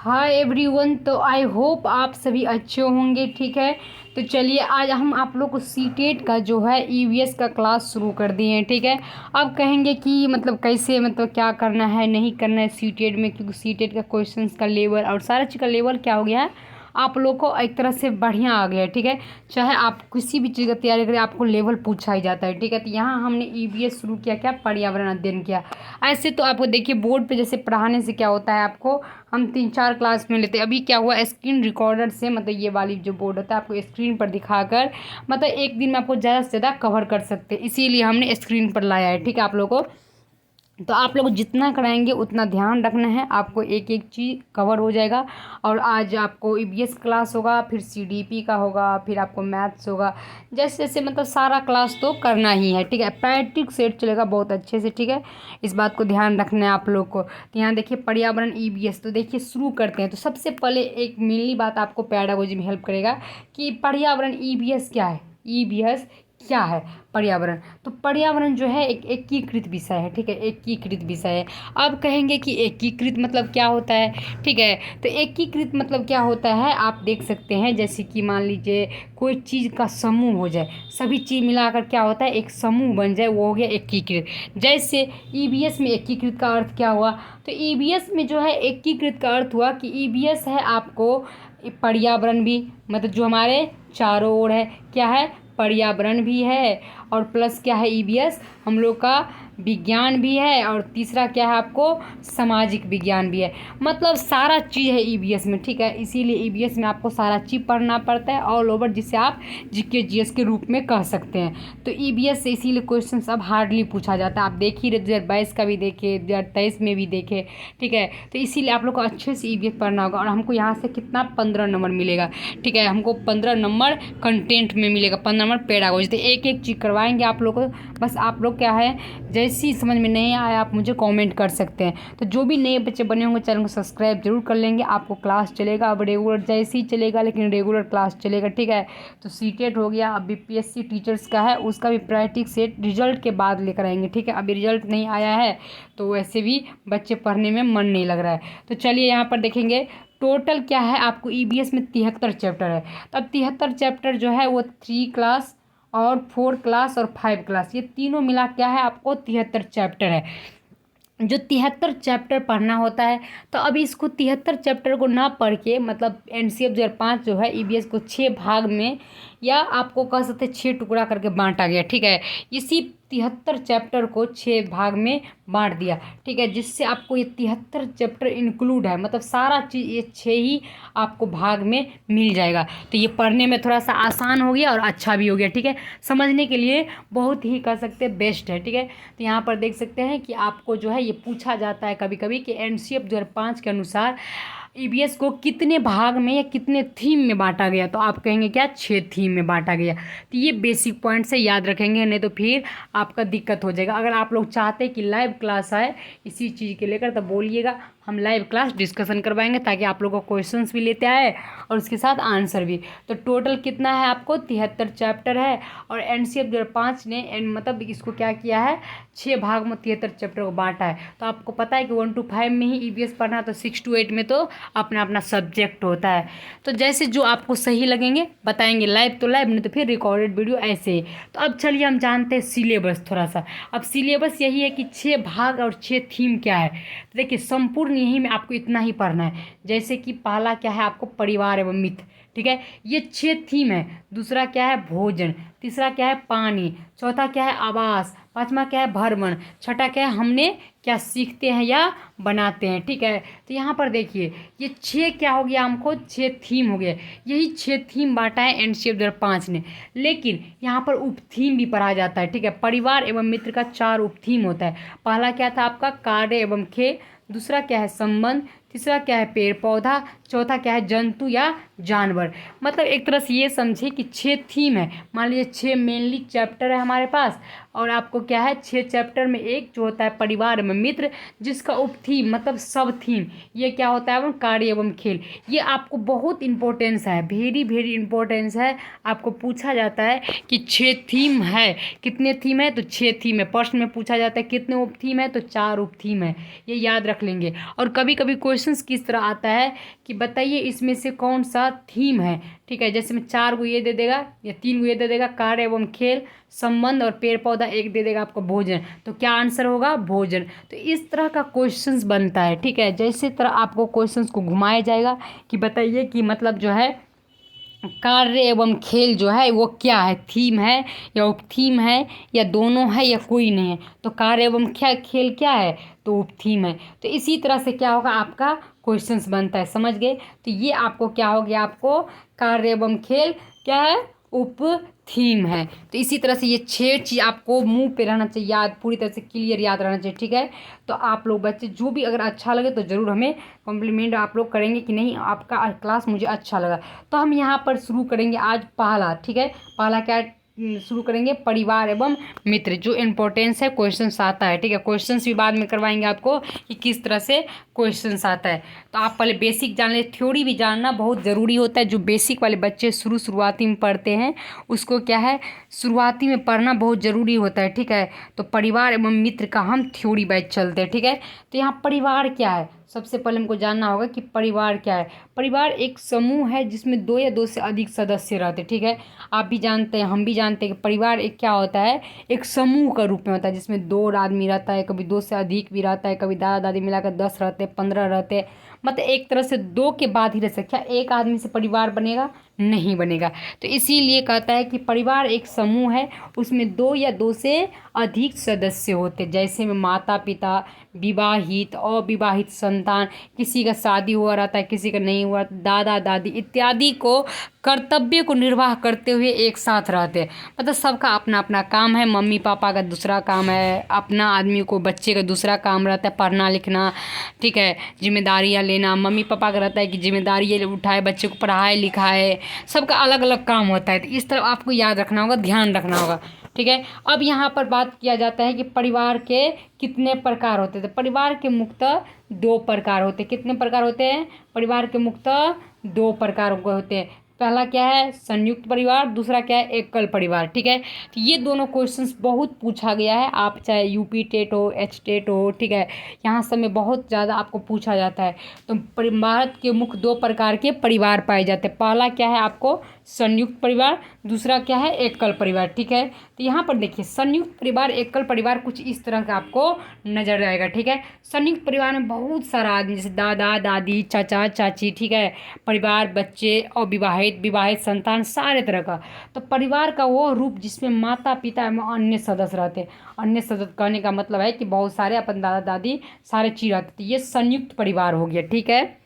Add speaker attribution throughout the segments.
Speaker 1: Hi everyone, तो I hope आप सभी अच्छे होंगे। ठीक है, तो चलिए आज हम आप लोग को सीटेट का जो है ईवीएस का क्लास शुरू कर दिए हैं। ठीक है, अब कहेंगे कि मतलब कैसे, मतलब क्या करना है नहीं करना है सीटेट में, क्योंकि सीटेट का क्वेश्चंस का लेवल और सारा चीज़ का लेवल क्या हो गया है, आप लोग को एक तरह से बढ़िया आ गया है। ठीक है, चाहे आप किसी भी चीज़ का तैयारी करें आपको लेवल पूछा ही जाता है। ठीक है, तो यहाँ हमने ईवीएस शुरू किया, क्या पर्यावरण अध्ययन किया। ऐसे तो आपको देखिए बोर्ड पे जैसे पढ़ाने से क्या होता है, आपको हम 3-4 क्लास में लेते हैं। अभी क्या हुआ, स्क्रीन रिकॉर्डर से मतलब ये वाली जो बोर्ड होता है आपको स्क्रीन पर दिखाकर मतलब एक दिन में आपको ज़्यादा से ज़्यादा कवर कर सकते हैं, इसीलिए हमने स्क्रीन पर लाया है। ठीक है, आप लोगों को तो आप लोग जितना कराएंगे उतना ध्यान रखना है, आपको एक एक चीज़ कवर हो जाएगा। और आज आपको ईवीएस क्लास होगा, फिर सीडीपी का होगा, फिर आपको मैथ्स होगा, जैसे जैसे मतलब सारा क्लास तो करना ही है। ठीक है, प्रैक्टिस सेट चलेगा बहुत अच्छे से। ठीक है, इस बात को ध्यान रखना है आप लोग को। तो यहाँ देखिए पर्यावरण ईवीएस, तो देखिए शुरू करते हैं। तो सबसे पहले एक मेनली बात आपको पैडागोजी में हेल्प करेगा कि पर्यावरण ईवीएस क्या है। ईवीएस क्या है पर्यावरण, तो पर्यावरण जो है एक एकीकृत विषय है। ठीक है, एकीकृत विषय है। अब कहेंगे कि एकीकृत मतलब क्या होता है। ठीक है, तो एकीकृत मतलब क्या होता है, आप देख सकते हैं जैसे कि मान लीजिए कोई चीज़ का समूह हो जाए, सभी चीज़ मिलाकर क्या होता है एक समूह बन जाए, वो हो गया एकीकृत। जैसे ईवीएस में एकीकृत का अर्थ क्या हुआ, तो ईवीएस में जो है एकीकृत का अर्थ हुआ कि ईवीएस है आपको पर्यावरण भी, मतलब जो हमारे चारों ओर है क्या है, पर्यावरण भी है, और प्लस क्या है ईवीएस हम लोग का विज्ञान भी है, और तीसरा क्या है आपको सामाजिक विज्ञान भी है। मतलब सारा चीज़ है ईवीएस में। ठीक है, इसीलिए ईवीएस में आपको सारा चीज़ पढ़ना पड़ता है ऑल ओवर, जिसे आप जीके जीएस के रूप में कह सकते हैं। तो ईवीएस से इसीलिए क्वेश्चन अब हार्डली पूछा जाता है। आप देखिए 2022 का भी देखे, 2023 में भी देखे। ठीक है, तो इसीलिए आप लोग को अच्छे से ईवीएस पढ़ना होगा। और हमको यहाँ से कितना 15 नंबर मिलेगा। ठीक है, हमको 15 नंबर कंटेंट में मिलेगा, 15 नंबर पेडागोजी। तो एक एक चीज़ करवाएंगे आप लोग को। बस आप लोग क्या है, जैसी समझ में नहीं आया आप मुझे कमेंट कर सकते हैं। तो जो भी नए बच्चे बने होंगे चैनल को सब्सक्राइब जरूर कर लेंगे। आपको क्लास चलेगा अब रेगुलर, जैसे ही चलेगा लेकिन रेगुलर क्लास चलेगा। ठीक है, तो सीटेट हो गया, अब बीपीएससी टीचर्स का है, उसका भी प्रैक्टिस सेट रिजल्ट के बाद लेकर आएंगे। ठीक है, अभी रिजल्ट नहीं आया है तो वैसे भी बच्चे पढ़ने में मन नहीं लग रहा है। तो चलिए यहाँ पर देखेंगे टोटल क्या है, आपको ईवीएस में 73 चैप्टर है। तो अब 73 चैप्टर जो है वो 3 क्लास और 4 क्लास और 5 क्लास, ये तीनों मिला क्या है आपको 73 चैप्टर है। जो 73 चैप्टर पढ़ना होता है, तो अभी इसको 73 चैप्टर को ना पढ़ के मतलब एनसीएफ 2005 जो है ईवीएस को 6 भाग में, या आपको कह सकते 6 टुकड़ा करके बांटा गया। ठीक है, इसी 73 चैप्टर को 6 भाग में बांट दिया। ठीक है, जिससे आपको ये 73 चैप्टर इंक्लूड है, मतलब सारा चीज़ ये 6 ही आपको भाग में मिल जाएगा। तो ये पढ़ने में थोड़ा सा आसान हो गया और अच्छा भी हो गया। ठीक है, समझने के लिए बहुत ही कह सकते हैं बेस्ट है। ठीक है, तो यहाँ पर देख सकते हैं कि आपको जो है ये पूछा जाता है कभी कभी कि एनसीएफ 2005 के अनुसार ईवीएस को कितने भाग में या कितने थीम में बांटा गया, तो आप कहेंगे क्या 6 थीम में बांटा गया। तो ये बेसिक पॉइंट से याद रखेंगे, नहीं तो फिर आपका दिक्कत हो जाएगा। अगर आप लोग चाहते हैं कि लाइव क्लास आए इसी चीज़ के लेकर, तो बोलिएगा, हम लाइव क्लास डिस्कशन करवाएंगे ताकि आप लोगों को क्वेश्चंस भी लेते आए और उसके साथ आंसर भी। तो टोटल कितना है आपको 73 चैप्टर है, और एनसीएफ 2005 ने मतलब इसको क्या किया है 6 भाग में 73 चैप्टर को बांटा है। तो आपको पता है कि 1 to 5 में ही ईवीएस पढ़ना है, तो 6 to 8 में तो अपना अपना सब्जेक्ट होता है। तो जैसे जो आपको सही लगेंगे बताएंगे, लाइव तो लाइव, नहीं तो फिर रिकॉर्डेड वीडियो ऐसे ही। तो अब चलिए हम जानते हैं सिलेबस थोड़ा सा। अब सिलेबस यही है कि 6 भाग और 6 थीम क्या है। तो देखिए संपूर्ण यही में आपको इतना ही पढ़ना है। जैसे कि पहला क्या है आपको परिवार एवं मित्र। ठीक है, ये 6 थीम है। दूसरा क्या है भोजन, तीसरा क्या है पानी, चौथा क्या है आवास, पांचवा क्या है भ्रमण, छठा क्या है हमने क्या सीखते हैं या बनाते हैं। ठीक है, तो यहाँ पर देखिए ये 6 क्या हो गया, हमको 6 थीम हो गया। यही 6 थीम बांटा है एनसीएफ 2005 ने, लेकिन यहाँ पर उप थीम भी पढ़ा जाता है। ठीक है, परिवार एवं मित्र का 4 उप थीम होता है। पहला क्या था आपका कार्य एवं खेल, दूसरा क्या है संबंध, तीसरा क्या है पेड़ पौधा, चौथा क्या है जंतु या जानवर। मतलब एक तरह से ये समझे कि 6 थीम है। मान लीजिए 6 मेनली चैप्टर है हमारे पास, और आपको क्या है 6 चैप्टर में एक जो होता है परिवार एवं मित्र, जिसका उप थीम मतलब सब थीम ये क्या होता है एवं कार्य एवं खेल। ये आपको बहुत इंपॉर्टेंस है, वेरी वेरी इंपॉर्टेंस है। आपको पूछा जाता है कि 6 थीम है, कितने थीम है तो 6 थीम है। प्रश्न में पूछा जाता है कितने उप थीम है तो 4 उप थीम है, ये याद रख लेंगे। और कभी कभी क्वेश्चंस किस तरह आता है कि बताइए इसमें से कौन सा थीम है, ठीक है। जैसे में 4 को ये दे देगा या 3 को ये दे देगा, कार्य एवं खेल, संबंध और पेड़ पौधा, एक दे देगा आपको भोजन, तो क्या आंसर होगा भोजन। तो इस तरह का क्वेश्चंस बनता है, ठीक है। जैसे तरह आपको क्वेश्चंस को घुमाया जाएगा कि बताइए कि मतलब जो है कार्य एवं खेल जो है वो क्या है, थीम है या उप थीम है या दोनों है या कोई नहीं है। तो कार्य एवं क्या खेल क्या है तो उप थीम है। तो इसी तरह से क्या होगा आपका क्वेश्चंस बनता है, समझ गए। तो ये आपको क्या हो गया, आपको कार्य एवं खेल क्या है उप थीम है। तो इसी तरह से ये 6 चीज़ आपको मुंह पे रहना चाहिए, याद पूरी तरह से क्लियर याद रहना चाहिए, ठीक है। तो आप लोग बच्चे जो भी अगर अच्छा लगे तो ज़रूर हमें कॉम्प्लीमेंट आप लोग करेंगे कि नहीं आपका क्लास मुझे अच्छा लगा। तो हम यहाँ पर शुरू करेंगे आज पहला, ठीक है। पहला क्या शुरू करेंगे, परिवार एवं मित्र, जो इम्पोर्टेंस है क्वेश्चंस आता है, ठीक है। क्वेश्चंस भी बाद में करवाएंगे आपको कि किस तरह से क्वेश्चंस आता है। तो आप पहले बेसिक जान ले, थ्योरी भी जानना बहुत ज़रूरी होता है। जो बेसिक वाले बच्चे शुरुआती में पढ़ते हैं उसको क्या है शुरुआती में पढ़ना बहुत ज़रूरी होता है, ठीक है। तो परिवार एवं मित्र का हम थ्योरी बैच चलते हैं, ठीक है। तो यहाँ परिवार क्या है, सबसे पहले हमको जानना होगा कि परिवार क्या है। परिवार एक समूह है जिसमें 2 या 2 से अधिक सदस्य रहते हैं, ठीक है। आप भी जानते हैं हम भी जानते हैं कि परिवार एक क्या होता है, एक समूह का रूप में होता है जिसमें 2 आदमी रहता है, कभी 2 से अधिक भी रहता है, कभी दादा दादी मिलाकर 10 रहते हैं, 15 रहते हैं। मतलब एक तरह से 2 के बाद ही रह सकता है, एक आदमी से परिवार बनेगा नहीं बनेगा। तो इसीलिए कहता है कि परिवार एक समूह है, उसमें 2 या 2 से अधिक सदस्य होते, जैसे में माता पिता, विवाहित अविवाहित संतान, किसी का शादी हुआ रहता है किसी का नहीं हुआ, दादा दादी इत्यादि को कर्तव्य को निर्वाह करते हुए एक साथ रहते हैं। मतलब सबका अपना अपना काम है, मम्मी पापा का दूसरा काम है, अपना आदमी को बच्चे का दूसरा काम रहता है पढ़ना लिखना, ठीक है, जिम्मेदारियाँ लेना। मम्मी पापा का रहता है कि जिम्मेदारी उठाए, बच्चे को पढ़ाए लिखाए, सबका अलग अलग काम होता है। तो इस तरह आपको याद रखना होगा, ध्यान रखना होगा, ठीक है। अब यहाँ पर बात किया जाता है कि परिवार के कितने प्रकार होते हैं। तो परिवार के मुख्यतः 2 प्रकार होते हैं। कितने प्रकार होते हैं परिवार के मुख्यतः 2 प्रकार होते हैं। पहला क्या है संयुक्त परिवार, दूसरा क्या है एकल परिवार, ठीक है। तो ये दोनों क्वेश्चंस बहुत पूछा गया है, आप चाहे यूपी टेट हो एच टेट हो, ठीक है, यहाँ सब में बहुत ज़्यादा आपको पूछा जाता है। तो भारत के मुख्य 2 प्रकार के परिवार पाए जाते हैं। पहला क्या है आपको संयुक्त परिवार, दूसरा क्या है एकल परिवार, ठीक है। तो यहाँ पर देखिए संयुक्त परिवार एकल परिवार कुछ इस तरह का आपको नजर आएगा, ठीक है। संयुक्त परिवार में बहुत सारा आदमी जैसे दादा दादी चाचा चाची, ठीक है, परिवार बच्चे और विवाहित संतान सारे तरह का। तो परिवार का वो रूप जिसमें माता पिता एवं अन्य सदस्य रहते हैं। अन्य सदस्य कहने का मतलब है कि बहुत सारे अपन दादा दादी सारे चीज रहते थे, ये संयुक्त परिवार हो गया, ठीक है।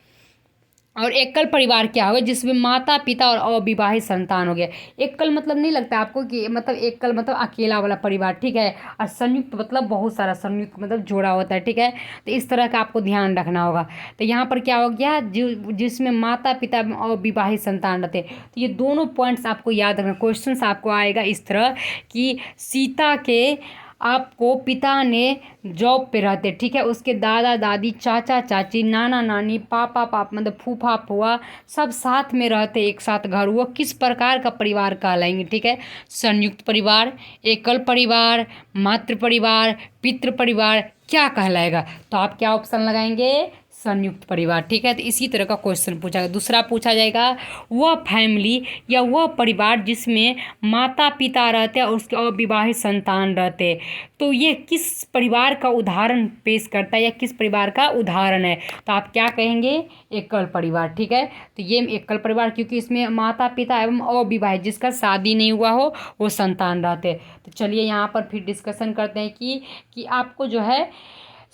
Speaker 1: और एकल परिवार क्या होगा जिसमें माता पिता और अविवाहित संतान हो गया। एकल मतलब नहीं लगता आपको कि मतलब एकल मतलब अकेला वाला परिवार, ठीक है। और संयुक्त मतलब बहुत सारा, संयुक्त मतलब जोड़ा होता है, ठीक है। तो इस तरह का आपको ध्यान रखना होगा। तो यहाँ पर क्या हो गया जिसमें माता पिता और विवाहित संतान रहते हैं। तो ये दोनों पॉइंट्स आपको याद रखना। क्वेश्चन आपको आएगा इस तरह कि सीता के आपको पिता ने जॉब पे रहते, ठीक है, उसके दादा दादी चाचा चाची नाना नानी पापा पाप मतलब फूफा फुआ सब साथ में रहते एक साथ घर, वो किस प्रकार का परिवार कहलाएंगे, ठीक है। संयुक्त परिवार, एकल परिवार, मातृ परिवार, पितृ परिवार क्या कहलाएगा। तो आप क्या ऑप्शन लगाएंगे संयुक्त परिवार, ठीक है। तो इसी तरह का क्वेश्चन पूछा गया। दूसरा पूछा जाएगा वह फैमिली या वह परिवार जिसमें माता पिता रहते हैं और उसके अविवाहित संतान रहते हैं, तो ये किस परिवार का उदाहरण पेश करता है या किस परिवार का उदाहरण है। तो आप क्या कहेंगे एकल परिवार, ठीक है। तो ये एकल परिवार क्योंकि इसमें माता पिता एवं अविवाहित जिसका शादी नहीं हुआ हो वो संतान रहते। तो चलिए यहाँ पर फिर डिस्कशन करते हैं कि आपको जो है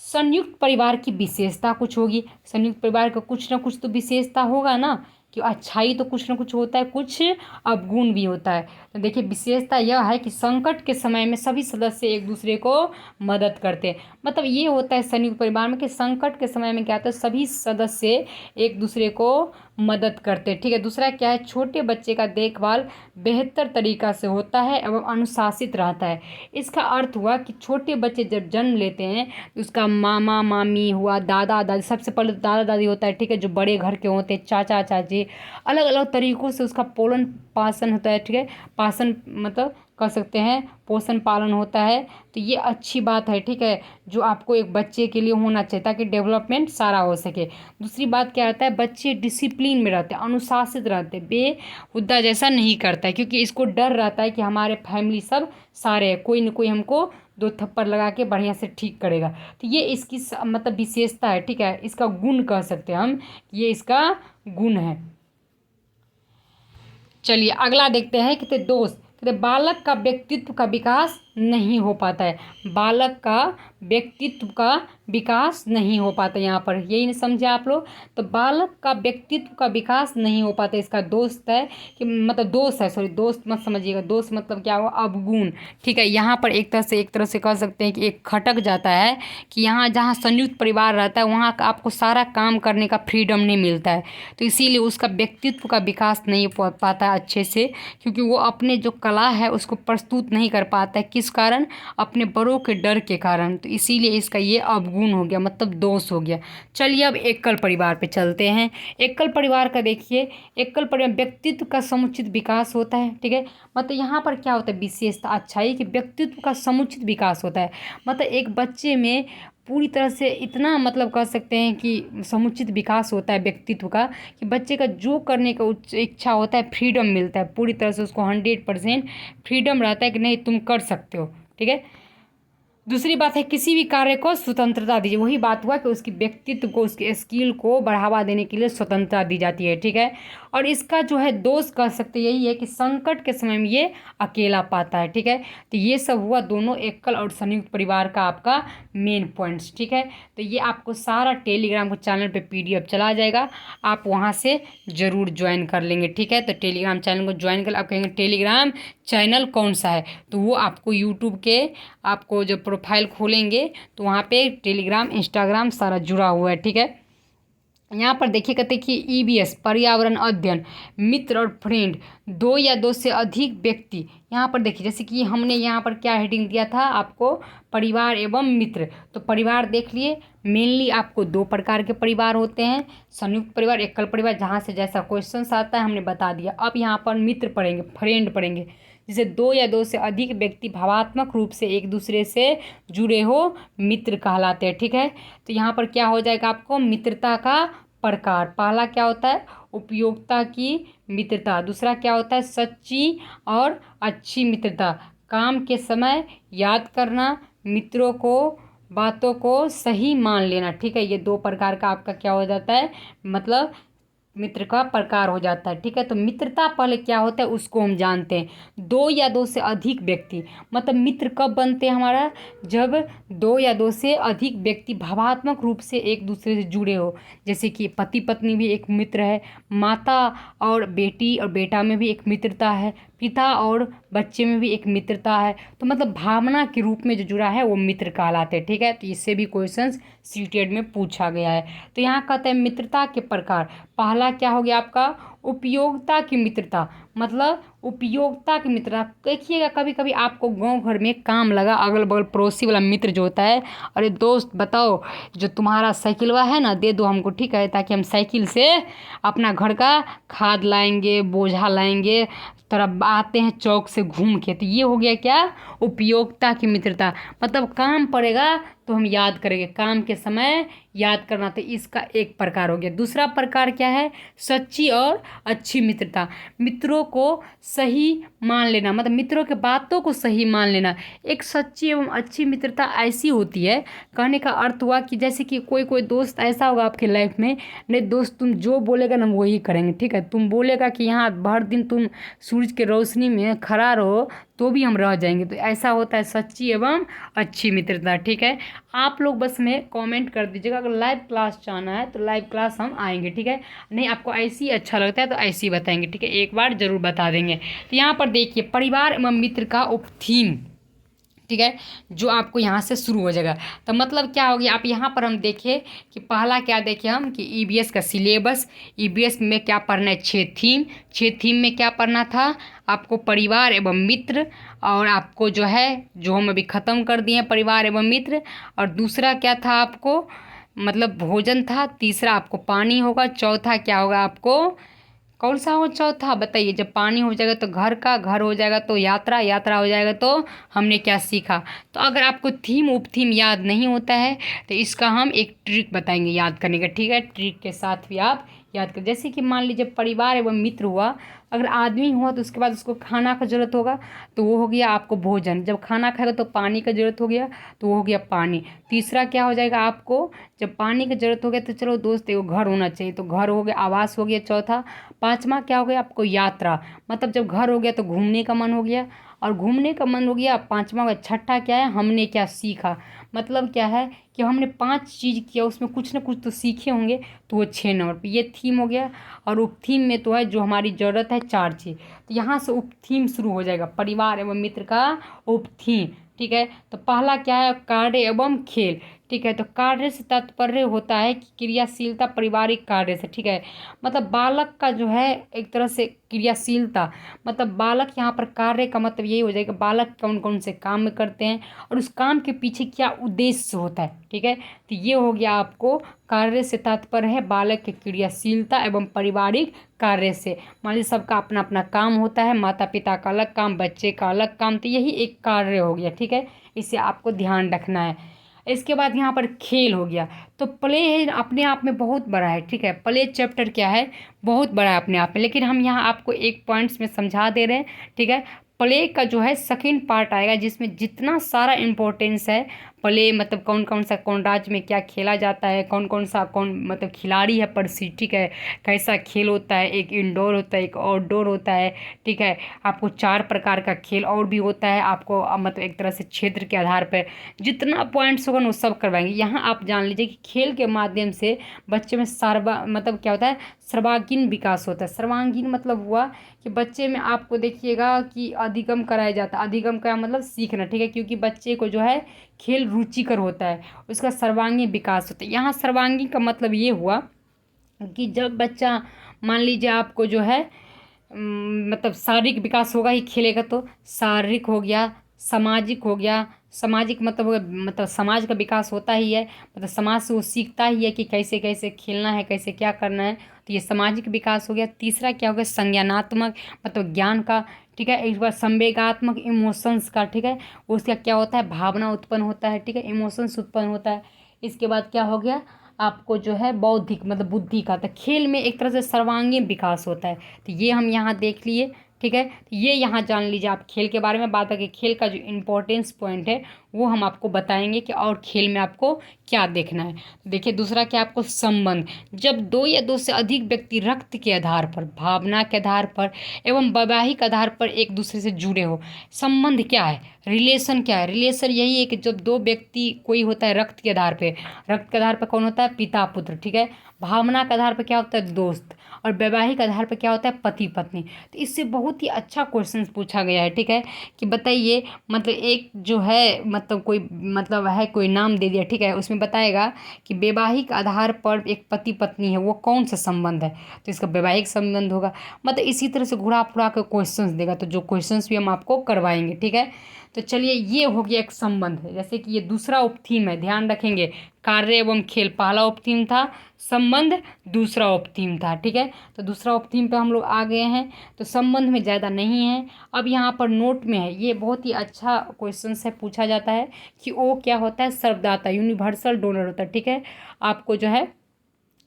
Speaker 1: संयुक्त परिवार की विशेषता कुछ होगी। संयुक्त परिवार का कुछ ना कुछ तो विशेषता होगा ना, कि अच्छाई तो कुछ ना कुछ होता है, कुछ अवगुण भी होता है। तो देखिए विशेषता यह है कि संकट के समय में सभी सदस्य एक दूसरे को मदद करते हैं। मतलब ये होता है संयुक्त परिवार में कि संकट के समय में क्या होता है, सभी सदस्य एक दूसरे को मदद करते हैं, ठीक है। दूसरा क्या है, छोटे बच्चे का देखभाल बेहतर तरीका से होता है एवं अनुशासित रहता है। इसका अर्थ हुआ कि छोटे बच्चे जब जन्म लेते हैं तो उसका मामा मामी हुआ, दादा दादी, सबसे पहले दादा दादी होता है, ठीक है, जो बड़े घर के होते हैं, चाचा चाची, अलग अलग तरीक़ों से उसका पोलन पालन होता है, ठीक है, पालन मतलब कर सकते हैं, पोषण पालन होता है। तो ये अच्छी बात है, ठीक है, जो आपको एक बच्चे के लिए होना चाहिए ताकि डेवलपमेंट सारा हो सके। दूसरी बात क्या रहता है, बच्चे डिसिप्लिन में रहते हैं, अनुशासित रहते हैं, बेहुदा जैसा नहीं करता है, क्योंकि इसको डर रहता है कि हमारे फैमिली सब सारे कोई न कोई हमको दो थप्पड़ लगा के बढ़िया से ठीक करेगा। तो ये इसकी मतलब विशेषता है, ठीक है, इसका गुण कह सकते हैं हम, ये इसका गुण है। चलिए अगला देखते हैं कि दोस्त, कहते बालक का व्यक्तित्व का विकास नहीं हो पाता है, बालक का व्यक्तित्व का विकास नहीं हो पाता, यहाँ पर यही नहीं समझे आप लोग। तो बालक का व्यक्तित्व का विकास नहीं हो पाता, इसका दोस्त है कि मतलब दोष है, सॉरी दोस्त मत समझिएगा, दोस्त मतलब क्या हुआ, अवगुण, ठीक है। यहाँ पर एक तरह से कह सकते हैं कि एक खटक जाता है कि यहाँ जहाँ संयुक्त परिवार रहता है वहाँ का आपको सारा काम करने का फ्रीडम नहीं मिलता है, तो इसीलिए उसका व्यक्तित्व का विकास नहीं हो पाता अच्छे से, क्योंकि वो अपने जो कला है उसको प्रस्तुत नहीं कर पाता है। किस कारण, अपने बड़ों के डर के कारण। तो इसीलिए इसका ये अवगुण हो गया, मतलब दोष हो गया। चलिए अब एकल परिवार पे चलते हैं। एकल परिवार का देखिए, एकल परिवार व्यक्तित्व का समुचित विकास होता है, ठीक है, मतलब यहाँ पर क्या होता है विशेषता अच्छाई कि व्यक्तित्व का समुचित विकास होता है। मतलब एक बच्चे में पूरी तरह से इतना मतलब कह सकते हैं कि समुचित विकास होता है व्यक्तित्व का कि बच्चे का जो करने का इच्छा होता है, फ्रीडम मिलता है, पूरी तरह से उसको 100% फ्रीडम रहता है कि नहीं तुम कर सकते हो, ठीक है। दूसरी बात है किसी भी कार्य को स्वतंत्रता दीजिए, वही बात हुआ कि उसकी व्यक्तित्व को, उसके स्किल को बढ़ावा देने के लिए स्वतंत्रता दी जाती है, ठीक है। और इसका जो है दोष कह सकते यही है कि संकट के समय में ये अकेला पाता है, ठीक है। तो ये सब हुआ दोनों एकल और संयुक्त परिवार का आपका मेन पॉइंट्स, ठीक है। तो ये आपको सारा टेलीग्राम को चैनल पे PDF चला जाएगा, आप वहाँ से ज़रूर ज्वाइन कर लेंगे, ठीक है। तो टेलीग्राम चैनल को ज्वाइन कर, आप कहेंगे टेलीग्राम चैनल कौन सा है, तो वो आपको यूट्यूब के आपको जब प्रोफाइल खोलेंगे तो वहाँ पे टेलीग्राम इंस्टाग्राम सारा जुड़ा हुआ है, ठीक है। यहाँ पर देखिए कहते हैं कि EVS पर्यावरण अध्ययन, मित्र और फ्रेंड, दो या दो से अधिक व्यक्ति। यहाँ पर देखिए जैसे कि हमने यहाँ पर क्या हेडिंग दिया था आपको, परिवार एवं मित्र। तो परिवार देख लिए, मेनली आपको दो प्रकार के परिवार होते हैं, संयुक्त परिवार, एकल परिवार, जहाँ से जैसा क्वेश्चन आता है हमने बता दिया। अब यहाँ पर मित्र पढ़ेंगे, फ्रेंड पढ़ेंगे, जिसे दो या दो से अधिक व्यक्ति भावात्मक रूप से एक दूसरे से जुड़े हो, मित्र कहलाते हैं, ठीक है। तो यहाँ पर क्या हो जाएगा आपको, मित्रता का प्रकार, पहला क्या होता है उपयोगिता की मित्रता, दूसरा क्या होता है सच्ची और अच्छी मित्रता, काम के समय याद करना, मित्रों को बातों को सही मान लेना, ठीक है। ये दो प्रकार का आपका क्या हो जाता है, मतलब मित्र का प्रकार हो जाता है, ठीक है। तो मित्रता पहले क्या होता है उसको हम जानते हैं, दो या दो से अधिक व्यक्ति, मतलब मित्र कब बनते हैं हमारा, जब दो या दो से अधिक व्यक्ति भावात्मक रूप से एक दूसरे से जुड़े हो। जैसे कि पति पत्नी भी एक मित्र है, माता और बेटी और बेटा में भी एक मित्रता है, पिता और बच्चे में भी एक मित्रता है। तो मतलब भावना के रूप में जो जुड़ा है वो मित्र कहलाते हैं, ठीक है। तो इससे भी क्वेश्चंस सीटेड में पूछा गया है। तो यहाँ कहते हैं मित्रता के प्रकार, पहला क्या हो गया आपका उपयोगिता की मित्रता, मतलब उपयोगिता की मित्रता। देखिएगा कभी कभी आपको गांव घर में काम लगा, अगल बगल पड़ोसी वाला मित्र जो होता है, अरे दोस्त बताओ जो तुम्हारा साइकिलवा है ना दे दो हमको, ठीक है, ताकि हम साइकिल से अपना घर का खाद लाएंगे, बोझा लाएंगे, तरफ आते हैं चौक से घूम के। तो ये हो गया क्या, उपयोगिता की मित्रता, मतलब काम पड़ेगा तो हम याद करेंगे, काम के समय याद करना। तो इसका एक प्रकार हो गया। दूसरा प्रकार क्या है, सच्ची और अच्छी मित्रता, मित्रों को सही मान लेना, मतलब मित्रों के बातों को सही मान लेना। एक सच्ची एवं अच्छी मित्रता ऐसी होती है, कहने का अर्थ हुआ कि जैसे कि कोई दोस्त ऐसा होगा आपके लाइफ में, नहीं दोस्त तुम जो बोलेगा ना वही करेंगे, ठीक है। तुम बोलेगा कि यहाँ भर दिन तुम सूरज के रोशनी में खड़ा रहो तो भी हम रह जाएंगे। तो ऐसा होता है सच्ची एवं अच्छी मित्रता, ठीक है। आप लोग बस में कमेंट कर दीजिएगा, अगर लाइव क्लास चाहना है तो लाइव क्लास हम आएंगे, ठीक है। नहीं आपको ऐसी अच्छा लगता है तो ऐसे ही बताएंगे, ठीक है, एक बार ज़रूर बता देंगे। तो यहाँ पर देखिए परिवार एवं मित्र का उपथीम, ठीक है, जो आपको यहाँ से शुरू हो जाएगा। तो मतलब क्या हो गया, आप यहाँ पर हम देखें कि पहला क्या देखें हम कि ईवीएस का सिलेबस, ईवीएस में क्या पढ़ना है, 6 थीम में क्या पढ़ना था आपको, परिवार एवं मित्र। और आपको जो है जो हम अभी ख़त्म कर दिए परिवार एवं मित्र। और दूसरा क्या था आपको, मतलब भोजन था। तीसरा आपको पानी होगा। चौथा क्या होगा आपको, कौन सा हो चौथा बताइए। जब पानी हो जाएगा तो घर का, घर हो जाएगा तो यात्रा, यात्रा हो जाएगा तो हमने क्या सीखा। तो अगर आपको थीम उप थीम याद नहीं होता है तो इसका हम एक ट्रिक बताएंगे याद करने का, ठीक है। ट्रिक के साथ भी आप याद कर, जैसे कि मान लीजिए परिवार एवं मित्र हुआ, अगर आदमी हुआ तो उसके बाद उसको खाना का ज़रूरत होगा तो वो हो गया आपको भोजन। जब खाना खाएगा तो पानी का ज़रूरत हो गया तो वो हो गया पानी। तीसरा क्या हो जाएगा आपको, जब पानी की ज़रूरत हो गया तो चलो दोस्त एगो घर होना चाहिए तो घर हो गया, आवास हो गया चौथा। पाँचवा क्या हो गया आपको, यात्रा, मतलब जब घर हो गया तो घूमने का मन हो गया, और घूमने का मन हो गया पाँचवा का। छठा क्या है, हमने क्या सीखा, मतलब क्या है कि हमने 5 चीज़ किया, उसमें कुछ ना कुछ तो सीखे होंगे, तो वो 6 नंबर पे ये थीम हो गया। और उप थीम में तो है जो हमारी ज़रूरत है 4 चीज़। तो यहाँ से उप थीम शुरू हो जाएगा, परिवार एवं मित्र का उप थीम, ठीक है। तो पहला क्या है, कार्य एवं खेल, ठीक है। तो कार्य से तात्पर्य होता है कि क्रियाशीलता पारिवारिक कार्य से, ठीक है। मतलब बालक का जो है एक तरह से क्रियाशीलता, मतलब बालक यहाँ पर कार्य का मतलब यही हो जाएगा बालक कौन कौन से काम करते हैं और उस काम के पीछे क्या उद्देश्य होता है, ठीक है। तो ये हो गया आपको, कार्य से तात्पर्य है बालक की क्रियाशीलता एवं पारिवारिक कार्य से। मान लीजिए सबका अपना अपना काम होता है, माता पिता का अलग काम, बच्चे का अलग काम, तो यही एक कार्य हो गया, ठीक है। इसे आपको ध्यान रखना है। इसके बाद यहाँ पर खेल हो गया। तो प्ले है अपने आप में बहुत बड़ा है, ठीक है। प्ले चैप्टर क्या है, बहुत बड़ा है अपने आप में, लेकिन हम यहाँ आपको एक पॉइंट्स में समझा दे रहे हैं, ठीक है। प्ले का जो है सेकंड पार्ट आएगा जिसमें जितना सारा इम्पोर्टेंस है प्ले, मतलब कौन कौन सा कौन राज्य में क्या खेला जाता है, कौन कौन सा कौन मतलब खिलाड़ी है प्रसिद्ध, ठीक है। कैसा खेल होता है, एक इंडोर होता है एक आउटडोर होता है, ठीक है। आपको 4 प्रकार का खेल और भी होता है आपको, मतलब एक तरह से क्षेत्र के आधार पर जितना पॉइंट्स होगा वो सब करवाएंगे। यहाँ आप जान लीजिए कि खेल के माध्यम से बच्चे में मतलब क्या होता है, सर्वांगीण विकास होता है। सर्वांगीण मतलब हुआ कि बच्चे में आपको देखिएगा कि अधिगम कराया जाता है। अधिगम का मतलब सीखना, ठीक है, क्योंकि बच्चे को जो है खेल रुचिकर होता है, उसका सर्वांगीण विकास होता है। यहाँ सर्वांगीण का मतलब ये हुआ कि जब बच्चा मान लीजिए आपको जो है मतलब शारीरिक विकास होगा ही खेलेगा, तो शारीरिक हो गया, सामाजिक हो गया। सामाजिक मतलब हो गया, मतलब समाज का विकास होता ही है, मतलब समाज से वो सीखता ही है कि कैसे कैसे खेलना है, कैसे क्या करना है, तो ये सामाजिक विकास हो गया। तीसरा क्या हो गया, संज्ञानात्मक, मतलब ज्ञान का, ठीक है। एक बार संवेगात्मक, इमोशंस का, ठीक है, उसका क्या होता है, भावना उत्पन्न होता है, ठीक है, इमोशंस उत्पन्न होता है। इसके बाद क्या हो गया आपको जो है बौद्धिक, मतलब बुद्धि का। तो खेल में एक तरह से सर्वांगीण विकास होता है, तो ये हम यहाँ देख लिए, ठीक है। तो ये यहाँ जान लीजिए आप खेल के बारे में बात करके, खेल का जो इम्पोर्टेंस पॉइंट है वो हम आपको बताएंगे कि और खेल में आपको क्या देखना है। तो देखिए दूसरा क्या आपको संबंध, जब 2 या 2 से अधिक व्यक्ति रक्त के आधार पर, भावना के आधार पर एवं वैवाहिक आधार पर एक दूसरे से जुड़े हो। संबंध क्या है, रिलेशन क्या है, रिलेशन यही है कि जब 2 व्यक्ति कोई होता है रक्त के आधार पर, रक्त के आधार पर कौन होता है, पिता पुत्र, ठीक है। भावना के आधार पर क्या होता है, दोस्त, और वैवाहिक आधार पर क्या होता है, पति पत्नी। तो इससे बहुत ही अच्छा क्वेश्चन पूछा गया है, ठीक है, कि बताइए मतलब एक जो है मतलब कोई मतलब है कोई नाम दे दिया, ठीक है, उसमें बताएगा कि वैवाहिक आधार पर एक पति पत्नी है, वो कौन सा संबंध है, तो इसका वैवाहिक संबंध होगा। मतलब इसी तरह से घुरा फुरा कर क्वेश्चंस देगा, तो जो क्वेश्चंस भी हम आपको करवाएंगे, ठीक है। तो चलिए ये हो गया एक संबंध है, जैसे कि ये दूसरा उपथीम है, ध्यान रखेंगे, कार्य एवं खेल पहला उपथीम था, संबंध दूसरा उपथीम था, ठीक है। तो दूसरा उपथीम पे हम लोग आ गए हैं, तो संबंध में ज़्यादा नहीं है। अब यहाँ पर नोट में है, ये बहुत ही अच्छा क्वेश्चन से पूछा जाता है कि वो क्या होता है, सर्वदाता, यूनिवर्सल डोनर होता है, ठीक है। आपको जो है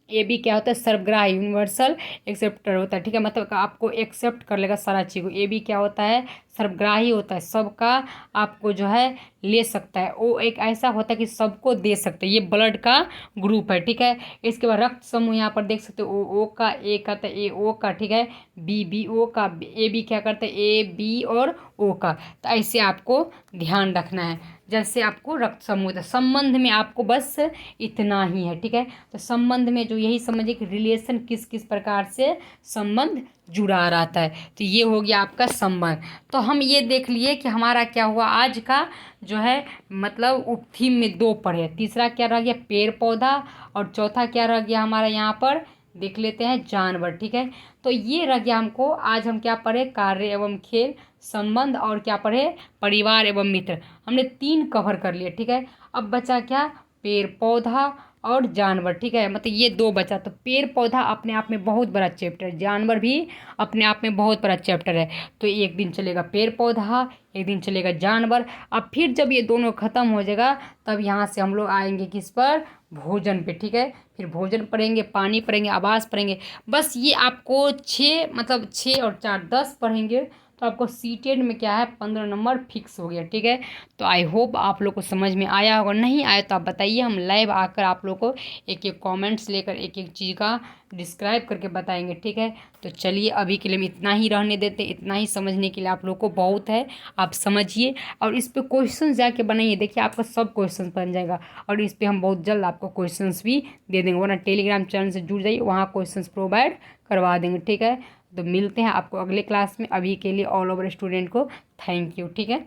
Speaker 1: ये भी क्या होता है, सर्वग्राही, यूनिवर्सल एक्सेप्टर होता है, ठीक है, मतलब आपको एक्सेप्ट कर लेगा सारा चीज़ को। ये भी क्या होता है, सर्वग्राही होता है, सबका आपको जो है ले सकता है। ओ एक ऐसा होता है कि सबको दे सकते हैं, ये ब्लड का ग्रुप है, ठीक है। इसके बाद रक्त समूह यहाँ पर देख सकते हो, ओ का, ए का तो ए ओ का, ठीक है, बी ओ का, ए बी क्या करते हैं, ए बी और ओ का। तो ऐसे आपको ध्यान रखना है। जैसे आपको रक्त समूह, तो संबंध में आपको बस इतना ही है, ठीक है। तो संबंध में जो यही समझिए कि रिलेशन किस किस प्रकार से संबंध जुड़ा रहता है, तो ये हो गया आपका संबंध। तो हम ये देख लिए कि हमारा क्या हुआ आज का जो है, मतलब उपथीम में 2 पढ़े, तीसरा क्या रह गया, पेड़ पौधा, और चौथा क्या रह गया हमारा यहाँ पर देख लेते हैं, जानवर, ठीक है। तो ये रह गया हमको, आज हम क्या पढ़े, कार्य एवं खेल, संबंध, और क्या पढ़े, परिवार एवं मित्र। हमने 3 कवर कर लिए, ठीक है। अब बचा क्या, पेड़ पौधा और जानवर, ठीक है, मतलब ये 2 बचा। तो पेड़ पौधा अपने आप में बहुत बड़ा चैप्टर है, जानवर भी अपने आप में बहुत बड़ा चैप्टर है। तो एक दिन चलेगा पेड़ पौधा, एक दिन चलेगा जानवर। अब फिर जब ये दोनों ख़त्म हो जाएगा, तब यहाँ से हम लोग आएंगे किस पर, भोजन पे, ठीक है। फिर भोजन पढ़ेंगे, पानी पढ़ेंगे, आवास पढ़ेंगे। बस ये आपको 6, मतलब 6 और 4 10 पढ़ेंगे, तो आपको सीटेड में क्या है, 15 नंबर फिक्स हो गया, ठीक है। तो आई होप आप लोग को समझ में आया होगा, नहीं आया तो आप बताइए, हम लाइव आकर आप लोग को एक एक कमेंट्स लेकर एक एक चीज़ का डिस्क्राइब करके बताएंगे, ठीक है। तो चलिए अभी के लिए हम इतना ही रहने देते, इतना ही समझने के लिए आप लोग को बहुत है, आप समझिए। और इस पे क्वेश्चन जाके बनाइए, देखिए आपका सब क्वेश्चन बन जाएगा। और इस पे हम बहुत जल्द आपको क्वेश्चंस भी दे देंगे, वरना टेलीग्राम चैनल से जुड़ जाइए, वहाँ क्वेश्चंस प्रोवाइड करवा देंगे, ठीक है। तो मिलते हैं आपको अगले क्लास में। अभी के लिए ऑल ओवर स्टूडेंट को थैंक यू, ठीक है।